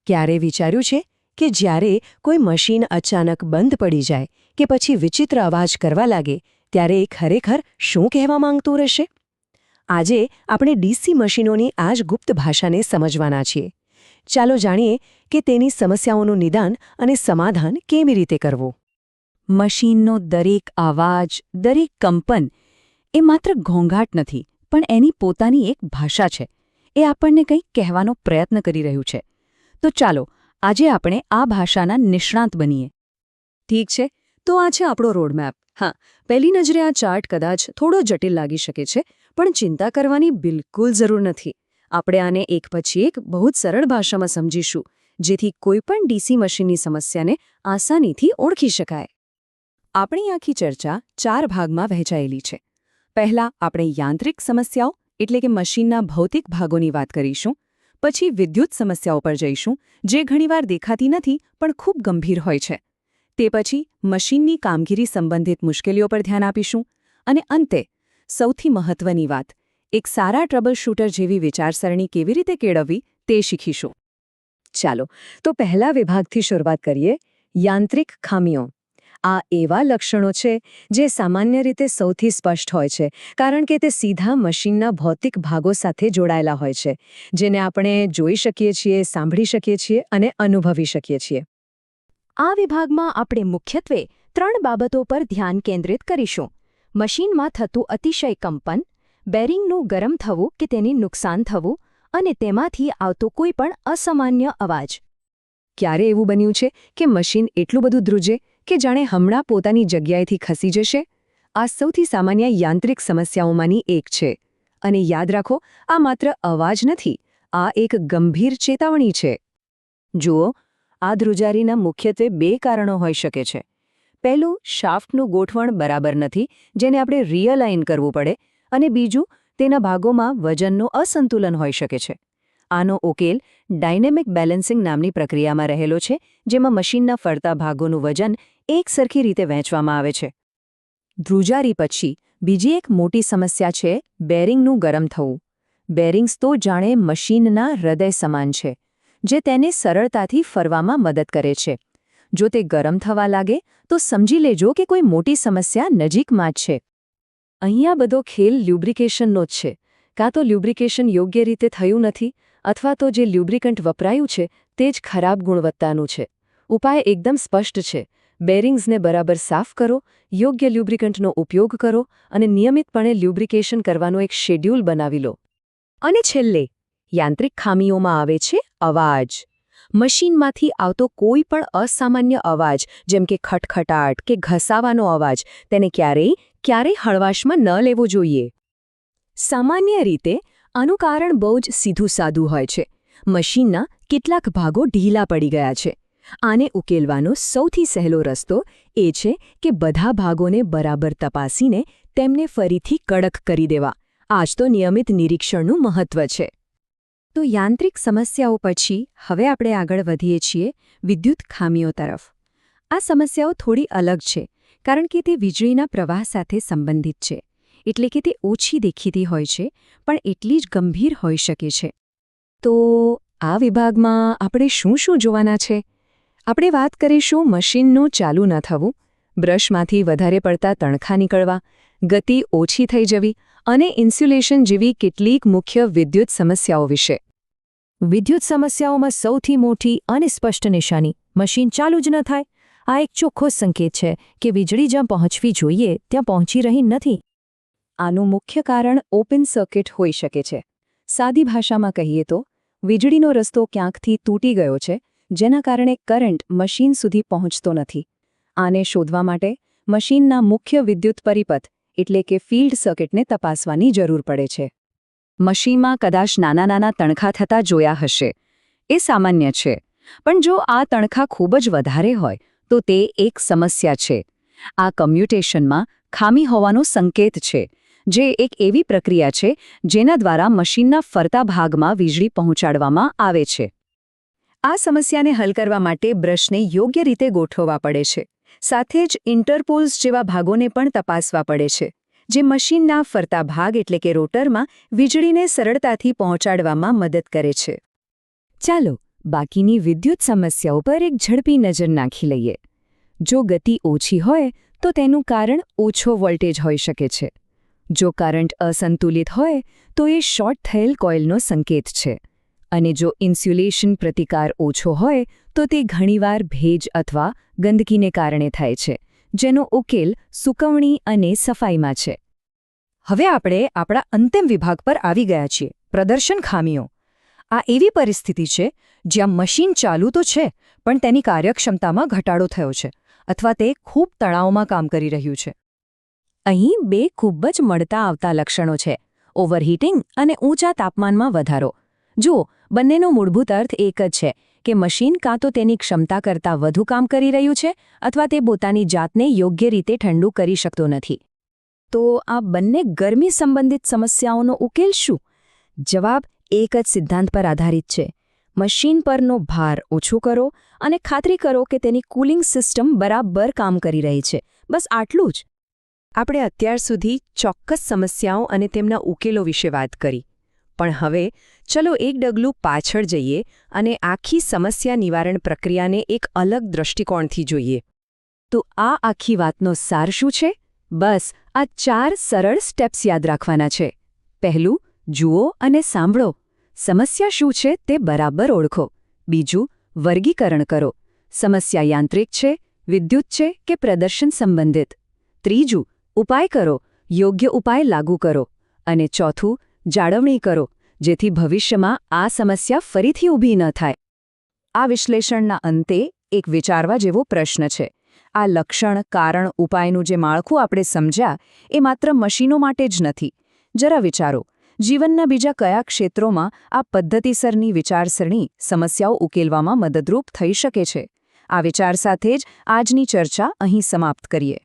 ક્યારે વિચાર્યું છે કે જ્યારે કોઈ મશીન અચાનક બંધ પડી જાય કે પછી વિચિત્ર અવાજ કરવા લાગે ત્યારે એ ખરેખર શું કહેવા માંગતું રહેશે? આજે આપણે ડીસી મશીનોની આ જ ગુપ્ત ભાષાને સમજવાના છીએ. ચાલો જાણીએ કે તેની સમસ્યાઓનું નિદાન અને સમાધાન કેવી રીતે કરવું. મશીનનો દરેક અવાજ, દરેક કંપન એ માત્ર ઘોંઘાટ નથી, પણ એની પોતાની એક ભાષા છે. એ આપણને કંઈક કહેવાનો પ્રયત્ન કરી રહ્યું છે. તો ચાલો આજે આપણે આ ભાષાના નિષ્ણાત બનીએ. ઠીક છે, તો આ છે આપણો રોડમેપ. હા, પહેલી નજરે આ ચાર્ટ કદાચ થોડો જટિલ લાગી શકે છે, પણ ચિંતા કરવાની બિલકુલ જરૂર નથી. આપણે આને એક પછી એક બહુ જ સરળ ભાષામાં સમજીશું, જેથી કોઈપણ ડીસી મશીનની સમસ્યાને આસાનીથી ઓળખી શકાય. આપણી આખી ચર્ચા 4 ભાગમાં વહેંચાયેલી છે. પહેલા આપણે યાંત્રિક સમસ્યાઓ એટલે કે મશીનના ભૌતિક ભાગોની વાત કરીશું. પછી વિદ્યુત સમસ્યાઓ પર જઈશું, જે ઘણીવાર દેખાતી નથી પણ ખૂબ ગંભીર હોય છે. તે પછી મશીનની કામગીરી સંબંધિત મુશ્કેલીઓ પર ધ્યાન આપીશું. અને અંતે સૌથી મહત્વની વાત, એક સારા ટ્રબલ શૂટર જેવી વિચારસરણી કેવી રીતે કેળવવી તે શીખીશું. ચાલો, તો પહેલા વિભાગથી શરૂઆત કરીએ. યાંત્રિક ખામીઓ. આ એવા લક્ષણો છે જે સામાન્ય રીતે સૌથી સ્પષ્ટ હોય છે, કારણ કે તે સીધા મશીનના ભૌતિક ભાગો સાથે જોડાયેલા હોય છે, જેને આપણે જોઈ શકીએ છીએ, સાંભળી શકીએ છીએ અને અનુભવી શકીએ છીએ. આ વિભાગમાં આપણે મુખ્યત્વે 3 બાબતો પર ધ્યાન કેન્દ્રિત કરીશું. મશીનમાં થતું અતિશય કંપન, બેરિંગનું ગરમ થવું કે તેને નુકસાન થવું અને તેમાંથી આવતો કોઈ પણ અસામાન્ય અવાજ. ક્યારે એવું બન્યું છે કે મશીન એટલું બધું ધ્રુજે કે જાણે હમણાં પોતાની જગ્યાએથી ખસી જશે? આ સૌથી સામાન્ય યાંત્રિક સમસ્યાઓમાંની એક છે. અને યાદ રાખો, આ માત્ર અવાજ નથી, આ એક ગંભીર ચેતવણી છે. જુઓ, આ ધ્રુજારીના મુખ્યત્વે 2 કારણો હોઈ શકે છે. પહેલું, શાફ્ટનું ગોઠવણ બરાબર નથી, જેને આપણે રિઅલાઇન કરવું પડે. અને બીજું, તેના ભાગોમાં વજનનું અસંતુલન હોઈ શકે છે. આનો ઉકેલ ડાયનેમિક બેલેન્સિંગ નામની પ્રક્રિયામાં રહેલો છે, જેમાં મશીનના ફરતા ભાગોનું વજન એકસરખી રીતે વહેંચવામાં આવે છે. ધ્રુજારી પછી બીજી એક મોટી સમસ્યા છે બેરિંગનું ગરમ થવું. બેરિંગ્સ તો જાણે મશીનના હૃદય સમાન છે, જે તેને સરળતાથી ફરવામાં મદદ કરે છે. જો તે ગરમ થવા લાગે તો સમજી લેજો કે કોઈ મોટી સમસ્યા નજીકમાં જ છે. અહીંયા બધો ખેલ લ્યુબ્રિકેશનનો જ છે. કાં તો લ્યુબ્રિકેશન યોગ્ય રીતે થયું નથી, અથવા તો જે લ્યુબ્રિકન્ટ વપરાયું છે તે જ ખરાબ ગુણવત્તાનું છે. ઉપાય એકદમ સ્પષ્ટ છે. બેરિંગ્સને બરાબર સાફ કરો, યોગ્ય લ્યુબ્રિકન્ટનો ઉપયોગ કરો અને નિયમિતપણે લ્યુબ્રિકેશન કરવાનો એક શેડ્યુલ બનાવી લો. અને છેલ્લે, યાંત્રિક ખામીઓમાં આવે છે અવાજ. મશીનમાંથી આવતો કોઈ પણ અસામાન્ય અવાજ, જેમ કે ખટખટાટ કે ઘસાવાનો અવાજ, તેને ક્યારેય હળવાશમાં ન લેવો જોઈએ. સામાન્ય રીતે આનું કારણ બહુ જ સીધું સાદું હોય છે. મશીનના કેટલાક ભાગો ઢીલા પડી ગયા છે. આને ઉકેલવાનો સૌથી સહેલો રસ્તો એ છે કે બધા ભાગોને બરાબર તપાસીને તેમને ફરીથી કડક કરી દેવા. આ જ તો નિયમિત નિરીક્ષણનું મહત્વ છે. તો યાંત્રિક સમસ્યાઓ પછી હવે આપણે આગળ વધીએ છીએ વિદ્યુત ખામીઓ તરફ. આ સમસ્યાઓ થોડી અલગ છે, કારણ કે તે વીજળીના પ્રવાહ સાથે સંબંધિત છે. એટલે કે તે ઓછી દેખીતી હોય છે, પણ એટલી જ ગંભીર હોઈ શકે છે. તો આ વિભાગમાં આપણે શું જોવાના છે? આપણે વાત કરીશું મશીનનું ચાલુ ન થવું, બ્રશમાંથી વધારે પડતા તણખા નીકળવા, ગતિ ઓછી થઈ જવી અને ઇન્સ્યુલેશન જેવી કેટલીક મુખ્ય વિદ્યુત સમસ્યાઓ વિશે. વિદ્યુત સમસ્યાઓમાં સૌથી મોટી અને સ્પષ્ટ નિશાની મશીન ચાલુ જ ન થાય. આ એક ચોખ્ખો સંકેત છે કે વીજળી જ્યાં પહોંચવી જોઈએ ત્યાં પહોંચી રહી નથી. આનું મુખ્ય કારણ ઓપન સર્કિટ હોઈ શકે છે. સાદી ભાષામાં કહીએ તો વીજળીનો રસ્તો ક્યાંકથી તૂટી ગયો છે, જેના કારણે કરંટ મશીન સુધી પહોંચતો નથી. આને શોધવા માટે મશીનના મુખ્ય વિદ્યુત પરિપથ એટલે કે ફિલ્ડ સર્કિટને તપાસવાની જરૂર પડે છે. મશીનમાં કદાચ નાના તણખા થતા જોયા હશે. એ સામાન્ય છે, પણ જો આ તણખા ખૂબ જ વધારે હોય તો તે એક સમસ્યા છે. આ કમ્યુટેશનમાં ખામી હોવાનો સંકેત છે, જે એક એવી પ્રક્રિયા છે જેના દ્વારા મશીનના ફરતા ભાગમાં વીજળી પહોંચાડવામાં આવે છે. આ સમસ્યાને હલ કરવા માટે બ્રશને યોગ્ય રીતે ગોઠવવા પડે છે. સાથે જ ઇન્ટરપોલ્સ જેવા ભાગોને પણ તપાસવા પડે છે, જે મશીનના ફરતા ભાગ એટલે કે રોટરમાં વીજળીને સરળતાથી પહોંચાડવામાં મદદ કરે છે. ચાલો બાકીની વિદ્યુત સમસ્યાઓ પર એક ઝડપી નજર નાખી લઈએ. જો ગતિ ઓછી હોય તો તેનું કારણ ઓછો વોલ્ટેજ હોઈ શકે છે. જો કરંટ અસંતુલિત હોય તો એ શોર્ટ થયેલ કોઇલનો સંકેત છે. અને જો ઇન્સ્યુલેશન પ્રતિકાર ઓછો હોય તો તે ઘણીવાર ભેજ અથવા ગંદકીને કારણે થાય છે, જેનો ઉકેલ સૂકવણી અને સફાઈમાં છે. હવે આપણે આપણા અંતિમ વિભાગ પર આવી ગયા છીએ, પ્રદર્શન ખામીઓ. આ એવી પરિસ્થિતિ છે જ્યાં મશીન ચાલુ તો છે પણ તેની કાર્યક્ષમતામાં ઘટાડો થયો છે અથવા તે ખૂબ તણાવમાં કામ કરી રહ્યું છે. અહીં બે ખૂબ જ મળતા આવતા લક્ષણો છે: ઓવરહીટિંગ અને ઊંચા તાપમાનમાં વધારો. જુઓ, બંનેનો મૂળભૂત અર્થ એક જ છે કે મશીન કાં તો તેની ક્ષમતા કરતાં વધુ કામ કરી રહ્યું છે અથવા તે પોતાની જાતને યોગ્ય રીતે ઠંડુ કરી શકતો નથી. તો આ બંને ગરમી સંબંધિત સમસ્યાઓનો ઉકેલ શું? જવાબ એક જ સિદ્ધાંત પર આધારિત છે: મશીન પરનો ભાર ઓછો કરો અને ખાતરી કરો કે તેની કૂલિંગ સિસ્ટમ બરાબર કામ કરી રહી છે. બસ આટલું જ. આપણે અત્યાર સુધી ચોક્કસ સમસ્યાઓ અને તેમના ઉકેલો વિશે વાત કરી, પણ હવે ચલો એક ડગલું પાછળ જઈએ અને આખી સમસ્યા નિવારણ પ્રક્રિયાને એક અલગ દૃષ્ટિકોણથી જોઈએ. તો આ આખી વાતનો સાર શું છે? બસ આ 4 સરળ સ્ટેપ્સ યાદ રાખવાના છે. પહેલું, જુઓ અને સાંભળો. સમસ્યા શું છે તે બરાબર ઓળખો. બીજું, વર્ગીકરણ કરો. સમસ્યા યાંત્રિક છે, વિદ્યુત છે કે પ્રદર્શન સંબંધિત. ત્રીજું, ઉપાય કરો, યોગ્ય ઉપાય લાગુ કરો. અને ચોથું, જાળવણી કરો, જેથી ભવિષ્યમાં આ સમસ્યા ફરીથી ઊભી ન થાય. આ વિશ્લેષણના અંતે એક વિચારવા જેવો પ્રશ્ન છે: આ લક્ષણ, કારણ, ઉપાયનું જે માળખું આપણે સમજ્યા એ માત્ર મશીનો માટે જ નથી. જરા વિચારો, જીવનના બીજા કયા ક્ષેત્રોમાં આ પદ્ધતિસરની વિચારસરણી સમસ્યાઓ ઉકેલવામાં મદદરૂપ થઈ શકે છે? આ વિચાર સાથે જ આજની ચર્ચા અહીં સમાપ્ત કરીએ.